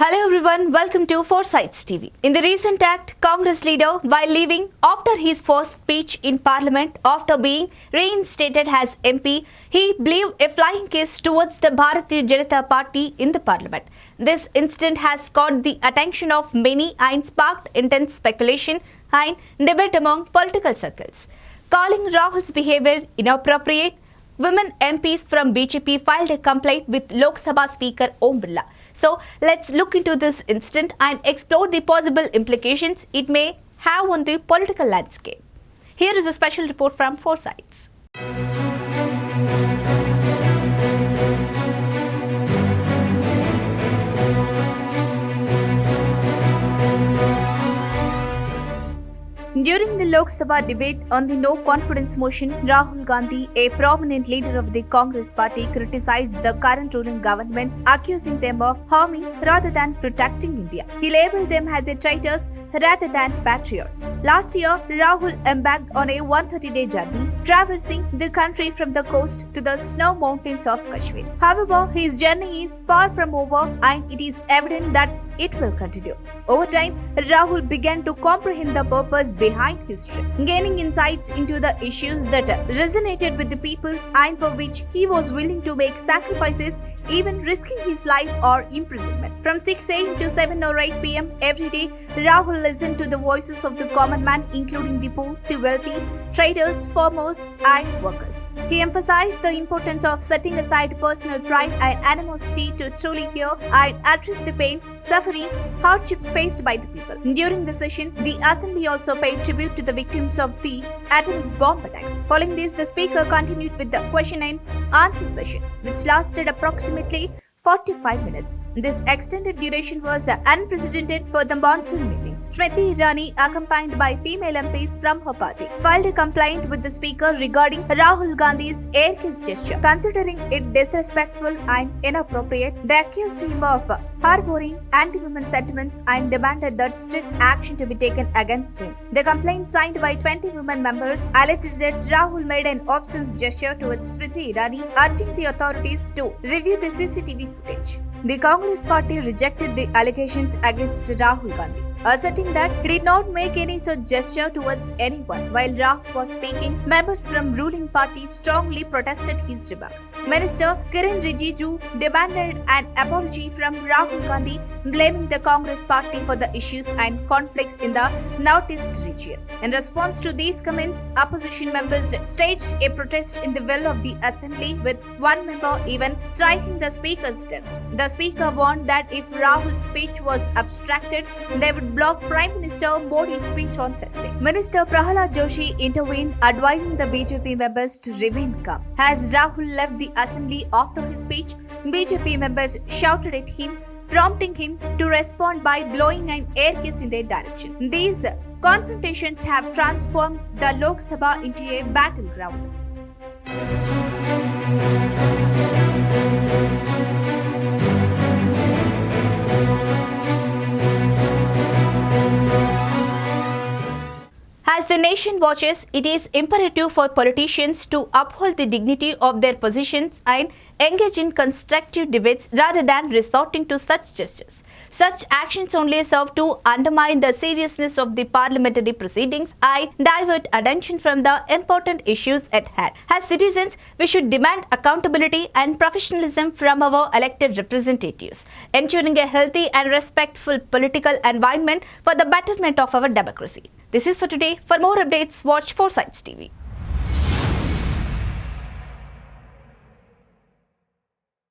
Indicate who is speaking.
Speaker 1: Hello everyone, welcome to Foresights TV. In the recent act, Congress leader, while leaving after his first speech in Parliament after being reinstated as MP, he blew a flying kiss towards the Bharatiya Janata Party in the Parliament. This incident has caught the attention of many and sparked intense speculation and debate among political circles. Calling Rahul's behaviour inappropriate, women MPs from BJP filed a complaint with Lok Sabha Speaker Om Birla. So let's look into this incident and explore the possible implications it may have on the political landscape. Here is a special report from Foresights. During the Lok Sabha debate on the no confidence motion, Rahul Gandhi, a prominent leader of the Congress party, criticized the current ruling government, accusing them of harming rather than protecting India. He labeled them as traitors rather than patriots. Last year, Rahul embarked on a 130-day journey, traversing the country from the coast to the snow mountains of Kashmir. However, his journey is far from over and it is evident that it will continue. Over time, Rahul began to comprehend the purpose behind his trip, gaining insights into the issues that resonated with the people and for which he was willing to make sacrifices, even risking his life or imprisonment. From 6 a.m. to 7 or 8 p.m. every day, Rahul listened to the voices of the common man, including the poor, the wealthy, traders, farmers, and workers. He emphasized the importance of setting aside personal pride and animosity to truly hear and address the pain, suffering, hardships faced by the people. During the session, the assembly also paid tribute to the victims of the atomic bomb attacks. Following this, the speaker continued with the question and answer session, which lasted approximately 45 minutes. This extended duration was unprecedented for the monsoon meetings. Smriti Irani, accompanied by female MPs from her party, filed a complaint with the speaker regarding Rahul Gandhi's air kiss gesture. Considering it disrespectful and inappropriate, they accused him of harboring anti-women sentiments and demanded that strict action to be taken against him. The complaint, signed by 20 women members, alleged that Rahul made an obscene gesture towards Smriti Irani, urging the authorities to review the CCTV footage. The Congress party rejected the allegations against Rahul Gandhi, asserting that he did not make any such gesture towards anyone. While Rahul was speaking, members from ruling party strongly protested his remarks. Minister Kiren Rijiju demanded an apology from Rahul Gandhi, blaming the Congress party for the issues and conflicts in the northeast region. In response to these comments, opposition members staged a protest in the well of the assembly, with one member even striking the speaker's desk. The speaker warned that if Rahul's speech was abstracted, they would block Prime Minister Modi's speech on Thursday. Minister Prahalad Joshi intervened, advising the BJP members to remain calm. As Rahul left the assembly after his speech, BJP members shouted at him, prompting him to respond by blowing an air kiss in their direction. These confrontations have transformed the Lok Sabha into a battleground. As the nation watches, it is imperative for politicians to uphold the dignity of their positions and engage in constructive debates rather than resorting to such gestures. Such actions only serve to undermine the seriousness of the parliamentary proceedings and divert attention from the important issues at hand. As citizens, we should demand accountability and professionalism from our elected representatives, ensuring a healthy and respectful political environment for the betterment of our democracy. This is for today. For more updates, watch Foresights TV.